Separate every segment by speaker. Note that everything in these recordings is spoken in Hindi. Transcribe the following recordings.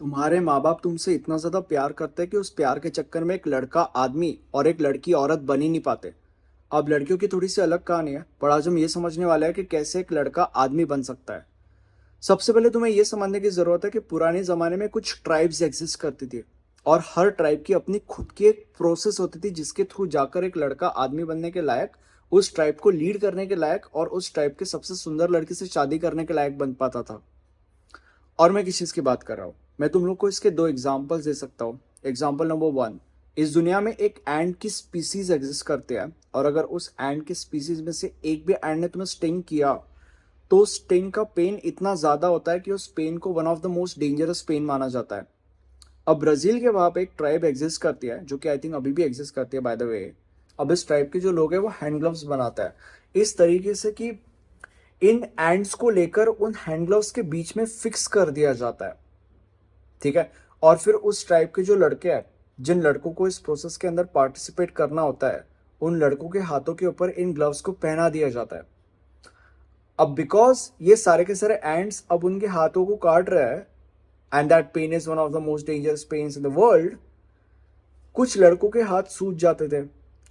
Speaker 1: तुम्हारे माँ बाप तुमसे इतना ज्यादा प्यार करते हैं कि उस प्यार के चक्कर में एक लड़का आदमी और एक लड़की औरत बन ही नहीं पाते। अब लड़कियों की थोड़ी सी अलग कहानी है, पर आज हम ये समझने वाले हैं कि कैसे एक लड़का आदमी बन सकता है। सबसे पहले तुम्हें यह समझने की जरूरत है कि पुराने जमाने में कुछ ट्राइब्स एग्जिस्ट करती थी, और हर ट्राइब की अपनी खुद की एक प्रोसेस होती थी जिसके थ्रू जाकर एक लड़का आदमी बनने के लायक, उस ट्राइब को लीड करने के लायक और उस ट्राइब के सबसे सुंदर लड़की से शादी करने के लायक बन पाता था। और मैं किस चीज की बात कर रहा हूँ, मैं तुम लोग को इसके दो एग्जाम्पल्स दे सकता हूँ। एग्जाम्पल नंबर वन, इस दुनिया में एक एंड की स्पीसीज एग्जिस्ट करते हैं, और अगर उस एंड की स्पीसीज में से एक भी एंड ने तुम्हें स्टिंग किया तो स्टिंग का पेन इतना ज्यादा होता है कि उस पेन को one of the most dangerous pain माना जाता है। अब ब्राजील के वहां पे एक ट्राइब एग्जिस्ट करती है, जो कि आई थिंक अभी भी एग्जिस्ट करती है बाय द वे। अब इस ट्राइब के जो लोग हैं वो हैंड ग्लव्स बनाता है इस तरीके से कि इन एंड्स को लेकर उन हैंड ग्लव्स के बीच में फिक्स कर दिया जाता है। ठीक है। और फिर उस ट्राइब के जो लड़के हैं, जिन लड़कों को इस प्रोसेस के अंदर पार्टिसिपेट करना होता है, उन लड़कों के हाथों के ऊपर इन ग्लव्स को पहना दिया जाता है। अब बिकॉज ये सारे के सारे एंड्स अब उनके हाथों को काट रहा है, and that pain is one of the most dangerous pains in the world, कुछ लड़कों के हाथ सूज जाते थे,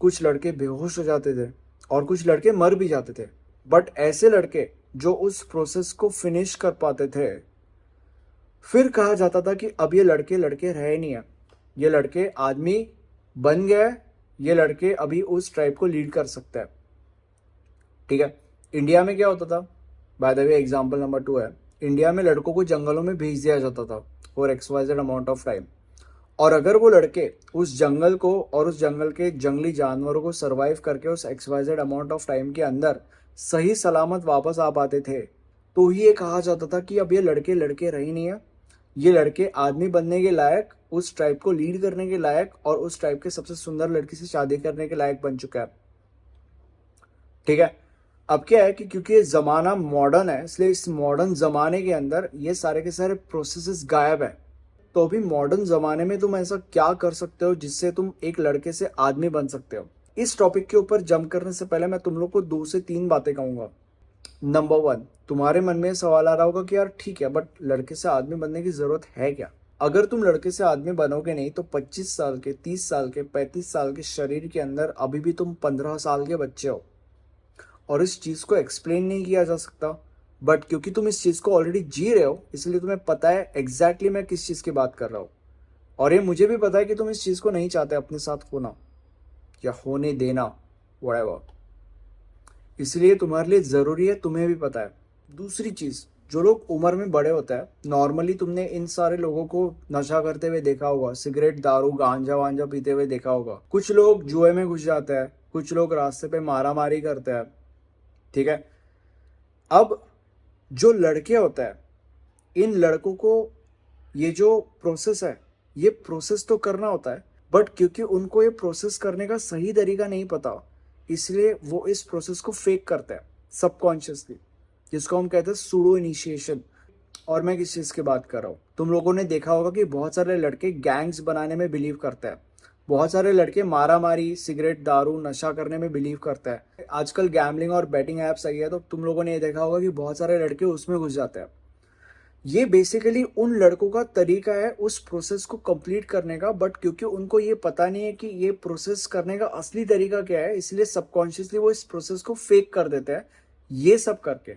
Speaker 1: कुछ लड़के बेहोश हो जाते थे, और कुछ लड़के मर भी जाते थे। बट ऐसे लड़के जो उस प्रोसेस को फिनिश कर पाते थे, फिर कहा जाता था कि अब ये लड़के लड़के रहे नहीं है, ये लड़के आदमी बन गए, ये लड़के अभी उस ट्राइब को लीड कर सकते हैं। ठीक है। इंडिया में क्या होता था, by the way example number two है, इंडिया में लड़कों को जंगलों में भेज दिया जाता था for XYZ amount of time. और अगर वो लड़के उस जंगल को और उस जंगल के जंगली जानवरों को सरवाइव करके उस एक्सवाइजेड अमाउंट ऑफ टाइम के अंदर सही सलामत वापस आ पाते थे, तो ही ये कहा जाता था कि अब ये लड़के लड़के रहे नहीं है, ये लड़के आदमी बनने के लायक, उस ट्राइब को लीड करने के लायक और उस ट्राइब के सबसे सुंदर लड़की से शादी करने के लायक बन चुका है। ठीक है। अब क्या है कि क्योंकि ये जमाना मॉडर्न है, इसलिए इस मॉडर्न जमाने के अंदर ये सारे के सारे प्रोसेसेस गायब है। तो अभी मॉडर्न जमाने में तुम ऐसा क्या कर सकते हो जिससे तुम एक लड़के से आदमी बन सकते हो। इस टॉपिक के ऊपर जंप करने से पहले मैं तुम लोग को दो से तीन बातें कहूंगा। नंबर वन, तुम्हारे मन में सवाल आ रहा होगा कि यार ठीक है, बट लड़के से आदमी बनने की जरूरत है क्या? अगर तुम लड़के से आदमी बनोगे नहीं तो 25 साल के, 30 साल के, 35 साल के शरीर के अंदर अभी भी तुम 15 साल के बच्चे हो, और इस चीज को एक्सप्लेन नहीं किया जा सकता। बट क्योंकि तुम इस चीज को ऑलरेडी जी रहे हो, इसलिए तुम्हें पता है एग्जैक्टली मैं किस चीज की बात कर रहा हूँ। और ये मुझे भी पता है कि तुम इस चीज को नहीं चाहते अपने साथ होना या होने देना, व्हाटएवर। इसलिए तुम्हारे लिए जरूरी है, तुम्हें भी पता है। दूसरी चीज, जो लोग उम्र में बड़े होते हैं, नॉर्मली तुमने इन सारे लोगों को नशा करते हुए देखा होगा, सिगरेट दारू गांजा वांजा पीते हुए देखा होगा। कुछ लोग जुए में घुस जाते हैं, कुछ लोग रास्ते पे मारा मारी करते हैं। ठीक है। अब जो लड़के होते हैं, इन लड़कों को ये जो प्रोसेस है, ये प्रोसेस तो करना होता है, बट क्योंकि उनको ये प्रोसेस करने का सही तरीका नहीं पता, इसलिए वो इस प्रोसेस को फेक करते हैं सबकॉन्शियसली, जिसको हम कहते हैं सूडो इनिशिएशन। और मैं किस चीज की बात कर रहा हूँ, तुम लोगों ने देखा होगा कि बहुत सारे लड़के गैंग्स बनाने में बिलीव करते हैं, बहुत सारे लड़के मारा मारी सिगरेट दारू नशा करने में बिलीव करते हैं। आजकल गैम्बलिंग और बैटिंग एप्स आई है, तो तुम लोगों ने ये देखा होगा कि बहुत सारे लड़के उसमें घुस जाते हैं। ये बेसिकली उन लड़कों का तरीका है उस प्रोसेस को कंप्लीट करने का, बट क्योंकि उनको ये पता नहीं है कि ये प्रोसेस करने का असली तरीका क्या है, इसलिए सबकॉन्शियसली वो इस प्रोसेस को फेक कर देते हैं ये सब करके।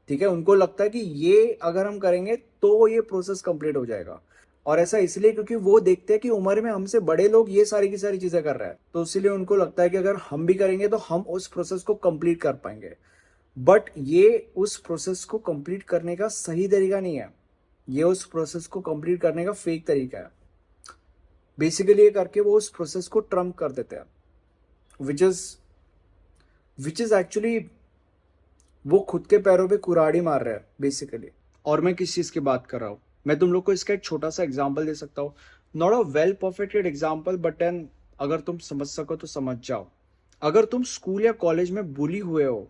Speaker 1: ठीक है। उनको लगता है कि ये अगर हम करेंगे तो ये प्रोसेस कंप्लीट हो जाएगा, और ऐसा इसलिए क्योंकि वो देखते हैं कि उम्र में हमसे बड़े लोग ये सारी की सारी चीजें कर रहे हैं, तो इसीलिए उनको लगता है कि अगर हम भी करेंगे तो हम उस प्रोसेस को कंप्लीट कर पाएंगे। बट ये उस प्रोसेस को कंप्लीट करने का सही तरीका नहीं है, ये उस प्रोसेस को कंप्लीट करने का फेक तरीका है। बेसिकली ये करके वो उस प्रोसेस को ट्रम्प कर देते हैं, विच इज एक्चुअली वो खुद के पैरों पे कुराड़ी मार रहे हैं बेसिकली। और मैं किस चीज की बात कर रहा हूँ, मैं तुम लोग को इसका एक छोटा सा एग्जाम्पल दे सकता हूँ। Not a well perfected example, but an, अगर तुम समझ सको तो समझ जाओ। अगर तुम स्कूल या कॉलेज में बुली हुए हो,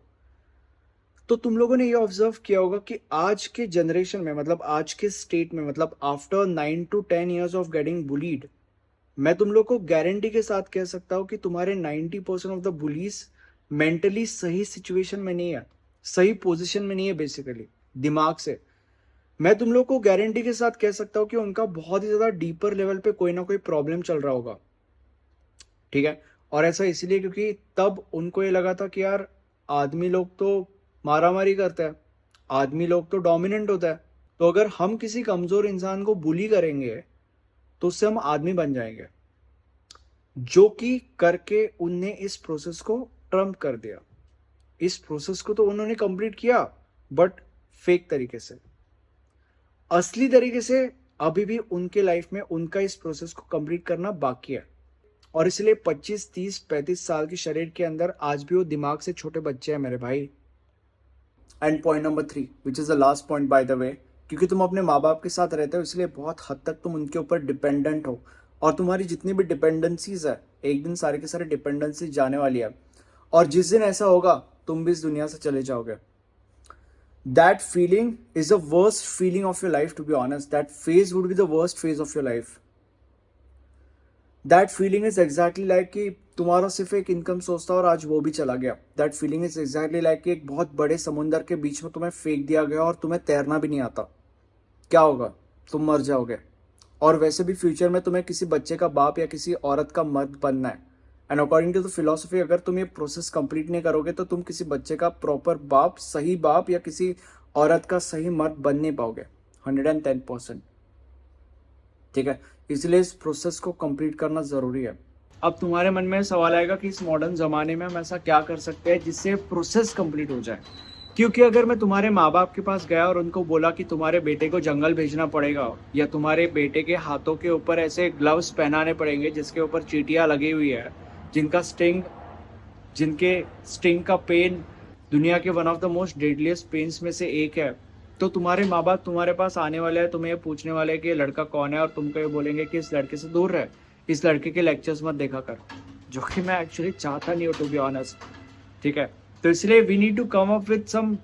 Speaker 1: तो तुम लोगों ने ये ऑब्जर्व किया होगा कि आज के जनरेशन में, मतलब आज के स्टेट में, मतलब after 9 to 10 years of getting bullied, मैं तुम लोग को गारंटी के साथ कह सकता हूँ कि तुम्हारे 90% ऑफ द बुलीज मेंटली सही सिचुएशन में नहीं है, सही पोजीशन में नहीं है बेसिकली, दिमाग से। मैं तुम लोग को गारंटी के साथ कह सकता हूँ कि उनका बहुत ही ज्यादा डीपर लेवल पे कोई ना कोई प्रॉब्लम चल रहा होगा, ठीक है। और ऐसा इसलिए क्योंकि तब उनको ये लगा था कि यार आदमी लोग तो मारामारी करते हैं, आदमी लोग तो डोमिनेंट होता है, तो अगर हम किसी कमजोर इंसान को बुली करेंगे तो उससे हम आदमी बन जाएंगे, जो कि करके उनने इस प्रोसेस को ट्रम्प कर दिया। इस प्रोसेस को तो उन्होंने कंप्लीट किया, बट फेक तरीके से। असली तरीके से अभी भी उनके लाइफ में उनका इस प्रोसेस को कंप्लीट करना बाकी है। और इसलिए 25, 30, 35 साल के शरीर के अंदर आज भी वो दिमाग से छोटे बच्चे हैं मेरे भाई। And point number 3, which is the last point by the way, क्योंकि तुम अपने माँ बाप के साथ रहते हो इसलिए बहुत हद तक तुम उनके ऊपर डिपेंडेंट हो, और तुम्हारी जितनी भी डिपेंडेंसीज है एक दिन सारे के सारे डिपेंडेंसीज जाने वाली है, और जिस दिन ऐसा होगा तुम भी इस दुनिया से चले जाओगे। That feeling is the worst feeling of your life, to be honest. That phase would be the worst phase of your life. That feeling is exactly like कि तुम्हारा सिर्फ एक इनकम सोर्स था और आज वो भी चला गया। That feeling is exactly like कि एक बहुत बड़े समुंदर के बीच में तुम्हें फेंक दिया गया और तुम्हें तैरना भी नहीं आता। क्या होगा? तुम मर जाओगे। और वैसे भी फ्यूचर में तुम्हें किसी बच्चे का बाप या किसी औरत का मर्द बनना है। And according to the philosophy, अगर तुम ये प्रोसेस कंप्लीट नहीं करोगे तो तुम किसी बच्चे का प्रॉपर बाप, सही बाप, या किसी औरत का सही मर्द बन नहीं पाओगे 110%, ठीक है। इसलिए इस प्रोसेस को कंप्लीट करना जरूरी है। अब तुम्हारे मन में सवाल आएगा कि इस मॉडर्न जमाने में हम ऐसा क्या कर सकते हैं जिससे प्रोसेस कंप्लीट हो जाए। क्योंकि अगर मैं तुम्हारे माँ बाप के पास गया और उनको बोला कि तुम्हारे बेटे को जंगल भेजना पड़ेगा, या तुम्हारे बेटे के हाथों के ऊपर ऐसे ग्लव्स पहनाने पड़ेंगे जिसके ऊपर चींटियां लगी हुई है, जिनके स्टिंग का पेन दुनिया के one of the most deadliest pains में से एक है, तो तुम्हारे माँ बाप तुम्हारे पास आने वाले हैं, तुम्हें ये पूछने वाले हैं कि ये लड़का कौन है, और तुमको ये बोलेंगे कि इस लड़के से दूर रहे, इस लड़के के लेक्चर्स मत देखा कर, जो कि मैं एक्चुअली चाहता नहीं हूँ, टू बी ऑनेस्ट, ठीक है। तो इसलिए we need to come up with some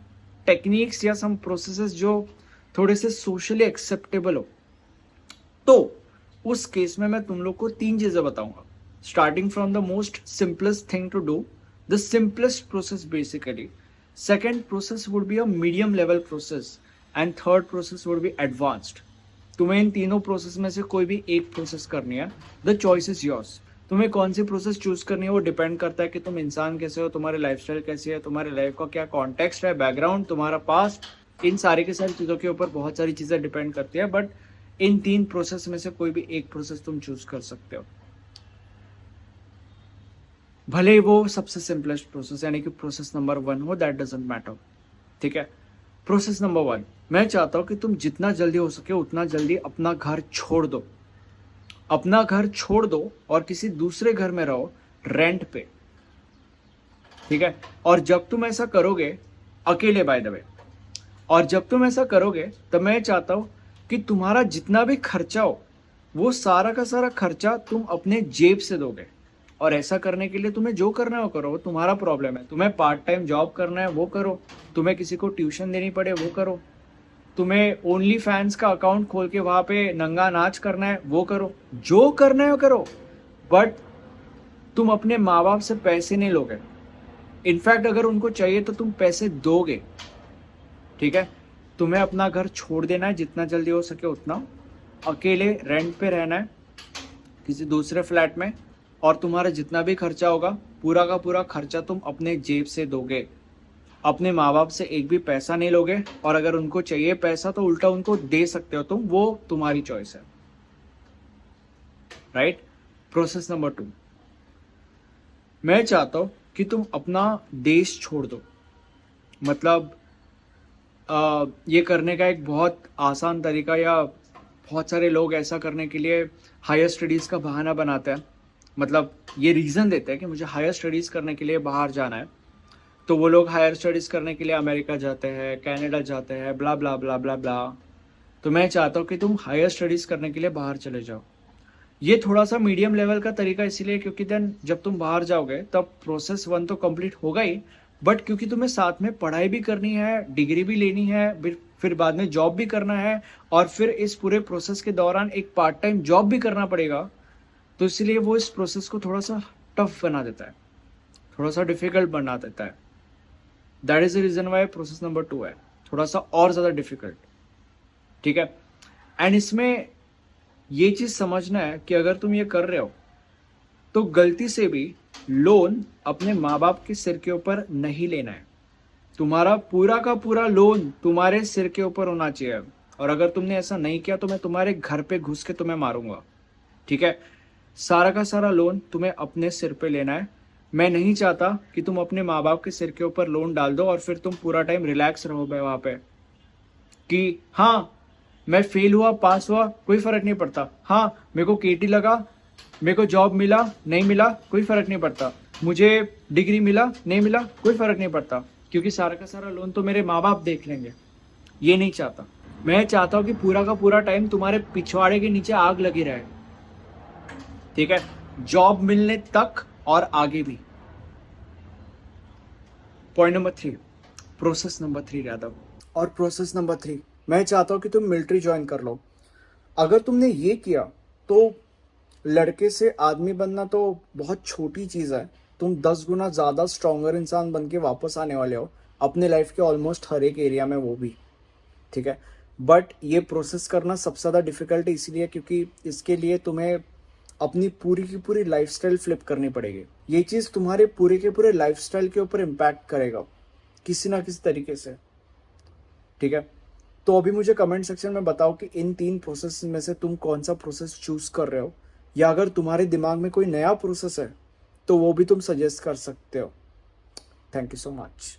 Speaker 1: techniques या सम प्रोसेसेस जो थोड़े से सोशली एक्सेप्टेबल हो। तो उस केस में मैं तुम लोग को 3 चीजें बताऊंगा, starting from the most simplest thing to do, the simplest process basically, second process would be a medium level process, and third process would be advanced. तुम्हें इन तीनों प्रोसेस में से कोई भी एक प्रोसेस करनी है। The choice is yours. तुम्हें कौन सी प्रोसेस चूज करनी है वो डिपेंड करता है कि तुम इंसान कैसे हो, तुम्हारी लाइफस्टाइल कैसी है, तुम्हारे लाइफ का क्या कॉन्टेक्स्ट है, बैकग्राउंड, तुम्हारा पास्ट, इन सारी की सारी चीज़ों के ऊपर बहुत सारी चीज़ें डिपेंड करती है। बट इन 3 प्रोसेस में से कोई भी एक प्रोसेस तुम चूज कर सकते हो, भले वो सबसे सिंपलेस्ट प्रोसेस यानी कि प्रोसेस नंबर 1 हो, दैट डजंट मैटर, ठीक है। प्रोसेस नंबर 1, मैं चाहता हूं कि तुम जितना जल्दी हो सके उतना जल्दी अपना घर छोड़ दो, अपना घर छोड़ दो और किसी दूसरे घर में रहो, रेंट पे, ठीक है। और जब तुम ऐसा करोगे, अकेले बाय द वे, और जब तुम ऐसा करोगे तो मैं चाहता हूं कि तुम्हारा जितना भी खर्चा हो वो सारा का सारा खर्चा तुम अपने जेब से दोगे। और ऐसा करने के लिए तुम्हें जो करना है वो करो, तुम्हारा प्रॉब्लम है। तुम्हें पार्ट टाइम जॉब करना है वो करो, तुम्हें किसी को ट्यूशन देनी पड़े वो करो, तुम्हें ओनली फैंस का अकाउंट खोल के वहां पे नंगा नाच करना है वो करो, जो करना है वो करो, बट तुम अपने माँ बाप से पैसे नहीं लोगे। इनफैक्ट अगर उनको चाहिए तो तुम पैसे दोगे, ठीक है। तुम्हें अपना घर छोड़ देना है जितना जल्दी हो सके उतना, अकेले रेंट पे रहना है किसी दूसरे फ्लैट में, और तुम्हारा जितना भी खर्चा होगा पूरा का पूरा खर्चा तुम अपने जेब से दोगे, अपने माँ बाप से एक भी पैसा नहीं लोगे। और अगर उनको चाहिए पैसा तो उल्टा उनको दे सकते हो तुम, वो तुम्हारी चॉइस है, राइट। प्रोसेस नंबर 2, मैं चाहता हूं कि तुम अपना देश छोड़ दो। मतलब ये करने का एक बहुत आसान तरीका, या बहुत सारे लोग ऐसा करने के लिए हायर स्टडीज का बहाना बनाते हैं, मतलब ये रीज़न देते हैं कि मुझे हायर स्टडीज़ करने के लिए बाहर जाना है, तो वो लोग हायर स्टडीज़ करने के लिए अमेरिका जाते हैं, कनाडा जाते हैं, ब्ला ब्ला ब्ला ब्ला ब्ला। तो मैं चाहता हूँ कि तुम हायर स्टडीज़ करने के लिए बाहर चले जाओ। ये थोड़ा सा मीडियम लेवल का तरीका इसीलिए क्योंकि देन जब तुम बाहर जाओगे तब प्रोसेस 1 तो कंप्लीट होगा ही, बट क्योंकि तुम्हें साथ में पढ़ाई भी करनी है, डिग्री भी लेनी है, फिर बाद में जॉब भी करना है, और फिर इस पूरे प्रोसेस के दौरान एक पार्ट टाइम जॉब भी करना पड़ेगा, तो इसलिए वो इस प्रोसेस को थोड़ा सा टफ बना देता है, थोड़ा सा डिफिकल्ट बना देता है। That is the reason why process number 2 है थोड़ा सा और ज़्यादा डिफिकल्ट। ठीक है। एंड इसमें ये चीज समझना है कि अगर तुम ये कर रहे हो तो गलती से भी लोन अपने माँ बाप के सिर के ऊपर नहीं लेना है। तुम्हारा पूरा का पूरा लोन तुम्हारे सिर के ऊपर होना चाहिए, और अगर तुमने ऐसा नहीं किया तो मैं तुम्हारे घर पे घुस के तुम्हें मारूंगा। ठीक है। सारा का सारा लोन तुम्हें अपने सिर पे लेना है। मैं नहीं चाहता कि तुम अपने माँ बाप के सिर के ऊपर लोन डाल दो और फिर तुम पूरा टाइम रिलैक्स रहो वहां पे कि हाँ मैं फेल हुआ पास हुआ कोई फर्क नहीं पड़ता, हाँ मेरे को केटी लगा, मेरे को जॉब मिला नहीं मिला कोई फर्क नहीं पड़ता, मुझे डिग्री मिला नहीं मिला कोई फर्क नहीं पड़ता, क्योंकि सारा का सारा लोन तो मेरे माँ बाप देख लेंगे। ये नहीं चाहता। मैं चाहता हूँ कि पूरा का पूरा टाइम तुम्हारे पिछवाड़े के नीचे आग लगी रहे। ठीक है, जॉब मिलने तक और आगे भी। Point number 3, process number 3 Yadav. और प्रोसेस नंबर 3, मैं चाहता हूँ कि तुम मिलिट्री ज्वाइन कर लो। अगर तुमने ये किया तो लड़के से आदमी बनना तो बहुत छोटी चीज़ है। तुम 10 गुना ज़्यादा स्ट्रॉन्गर इंसान बन के वापस आने वाले हो अपने लाइफ के ऑलमोस्ट हर एक एरिया में, वो भी। ठीक है। बट ये प्रोसेस करना सबसे ज़्यादा डिफिकल्ट इसीलिए क्योंकि इसके लिए तुम्हें अपनी पूरी की पूरी लाइफस्टाइल फ्लिप करनी पड़ेगी। ये चीज़ तुम्हारे पूरे के पूरे लाइफस्टाइल के ऊपर इम्पैक्ट करेगा किसी ना किसी तरीके से। ठीक है। तो अभी मुझे कमेंट सेक्शन में बताओ कि इन 3 प्रोसेस में से तुम कौन सा प्रोसेस चूज कर रहे हो, या अगर तुम्हारे दिमाग में कोई नया प्रोसेस है तो वो भी तुम सजेस्ट कर सकते हो। Thank you so much.